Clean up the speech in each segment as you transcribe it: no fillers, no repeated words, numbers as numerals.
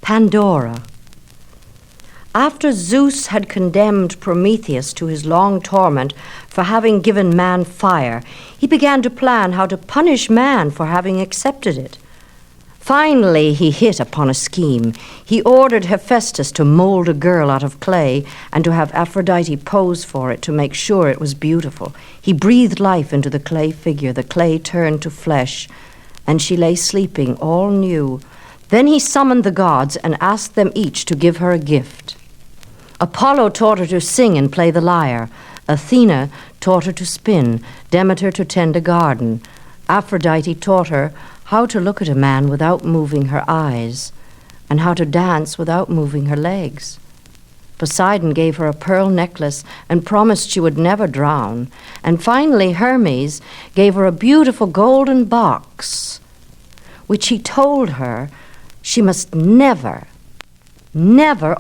Pandora. After Zeus had condemned Prometheus to his long torment for having given man fire, he began to plan how to punish man for having accepted it. Finally, he hit upon a scheme. He ordered Hephaestus to mold a girl out of clay and to have Aphrodite pose for it to make sure it was beautiful. He breathed life into the clay figure. The clay turned to flesh, and she lay sleeping, all new. Then he summoned the gods and asked them each to give her a gift. Apollo taught her to sing and play the lyre. Athene taught her to spin, Demeter to tend a garden. Aphrodite taught her how to look at a man without moving her eyes, and how to dance without moving her legs. Poseidon gave her a pearl necklace and promised she would never drown. And finally, Hermes gave her a beautiful golden box, which he told her she must never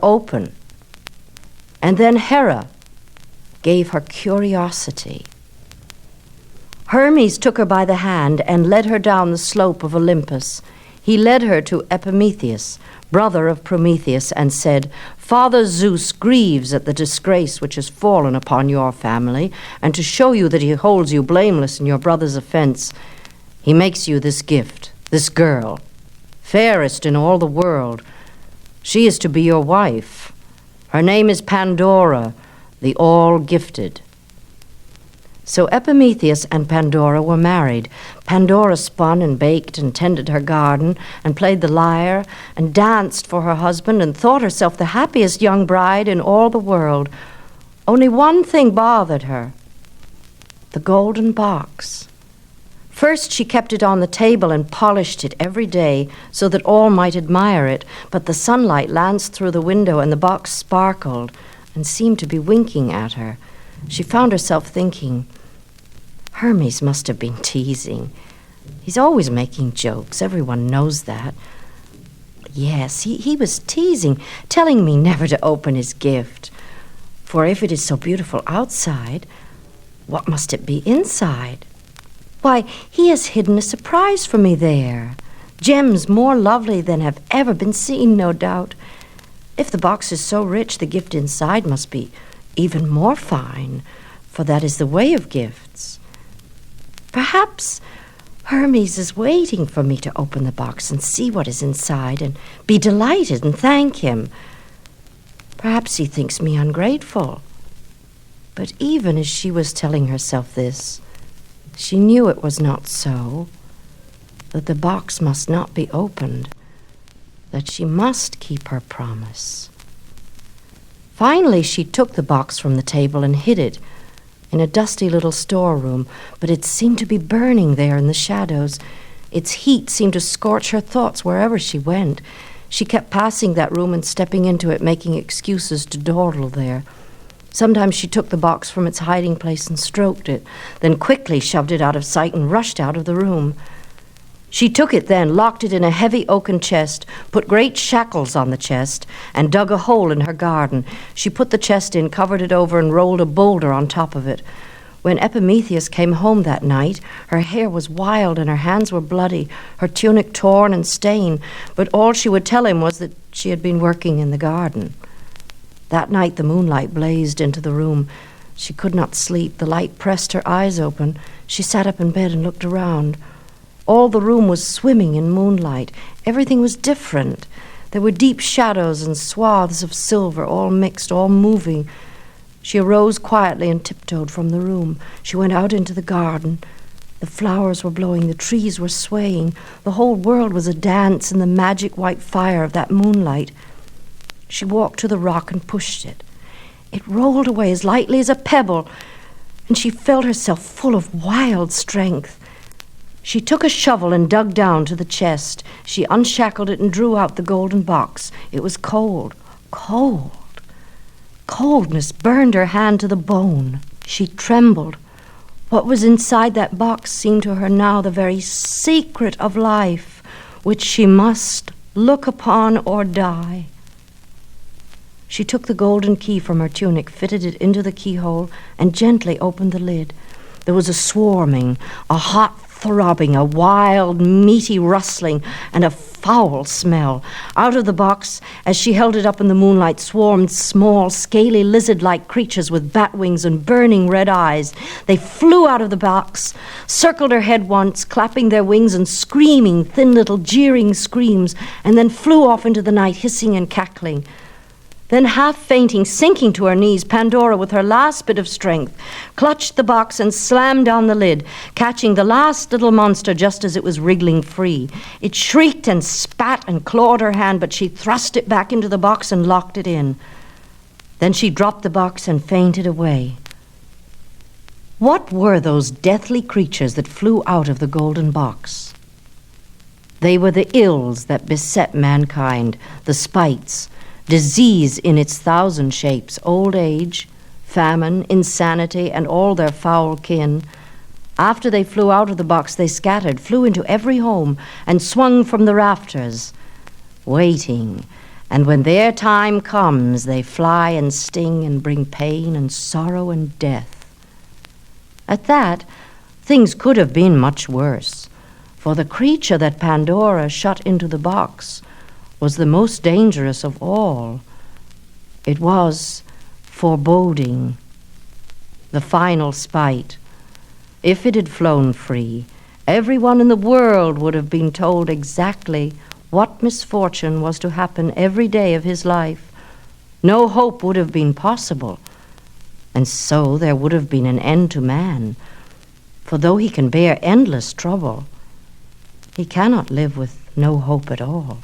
open. And then Hera gave her curiosity. Hermes took her by the hand and led her down the slope of Olympus. He led her to Epimetheus, brother of Prometheus, and said, "Father Zeus grieves at the disgrace which has fallen upon your family, and to show you that he holds you blameless in your brother's offense, he makes you this gift, this girl, fairest in all the world. She is to be your wife. Her name is Pandora, the all-gifted." So Epimetheus and Pandora were married. Pandora spun and baked and tended her garden and played the lyre and danced for her husband and thought herself the happiest young bride in all the world. Only one thing bothered her: the golden box. First she kept it on the table and polished it every day so that all might admire it, but the sunlight lanced through the window and the box sparkled and seemed to be winking at her. She found herself thinking, Hermes must have been teasing. He's always making jokes. Everyone knows that. Yes, he was teasing, telling me never to open his gift. For if it is so beautiful outside, what must it be inside? Why, he has hidden a surprise for me there. Gems more lovely than have ever been seen, no doubt. If the box is so rich, the gift inside must be even more fine, for that is the way of gifts. Perhaps Hermes is waiting for me to open the box and see what is inside and be delighted and thank him. Perhaps he thinks me ungrateful. But even as she was telling herself this, she knew it was not so, that the box must not be opened, that she must keep her promise. Finally, she took the box from the table and hid it in a dusty little storeroom, but it seemed to be burning there in the shadows. Its heat seemed to scorch her thoughts wherever she went. She kept passing that room and stepping into it, making excuses to dawdle there. Sometimes she took the box from its hiding place and stroked it, then quickly shoved it out of sight and rushed out of the room. She took it then, locked it in a heavy oaken chest, put great shackles on the chest, and dug a hole in her garden. She put the chest in, covered it over, and rolled a boulder on top of it. When Epimetheus came home that night, her hair was wild and her hands were bloody, her tunic torn and stained, but all she would tell him was that she had been working in the garden. That night the moonlight blazed into the room. She could not sleep. The light pressed her eyes open. She sat up in bed and looked around. All the room was swimming in moonlight. Everything was different. There were deep shadows and swaths of silver, all mixed, all moving. She arose quietly and tiptoed from the room. She went out into the garden. The flowers were blowing, the trees were swaying. The whole world was a dance in the magic white fire of that moonlight. She walked to the rock and pushed it. It rolled away as lightly as a pebble, and she felt herself full of wild strength. She took a shovel and dug down to the chest. She unshackled it and drew out the golden box. It was cold, cold. Coldness burned her hand to the bone. She trembled. What was inside that box seemed to her now the very secret of life, which she must look upon or die. She took the golden key from her tunic, fitted it into the keyhole, and gently opened the lid. There was a swarming, a hot throbbing, a wild, meaty rustling, and a foul smell. Out of the box, as she held it up in the moonlight, swarmed small, scaly, lizard-like creatures with bat wings and burning red eyes. They flew out of the box, circled her head once, clapping their wings and screaming thin little jeering screams, and then flew off into the night, hissing and cackling. Then, half fainting, sinking to her knees, Pandora, with her last bit of strength, clutched the box and slammed down the lid, catching the last little monster just as it was wriggling free. It shrieked and spat and clawed her hand, but she thrust it back into the box and locked it in. Then she dropped the box and fainted away. What were those deathly creatures that flew out of the golden box? They were the ills that beset mankind, the spites, disease in its 1,000 shapes, old age, famine, insanity, and all their foul kin. After they flew out of the box, they scattered, flew into every home, and swung from the rafters, waiting. And when their time comes, they fly and sting and bring pain and sorrow and death. At that, things could have been much worse, for the creature that Pandora shut into the box was the most dangerous of all. It was foreboding, the final spite. If it had flown free, everyone in the world would have been told exactly what misfortune was to happen every day of his life. No hope would have been possible, and so there would have been an end to man. For though he can bear endless trouble, he cannot live with no hope at all.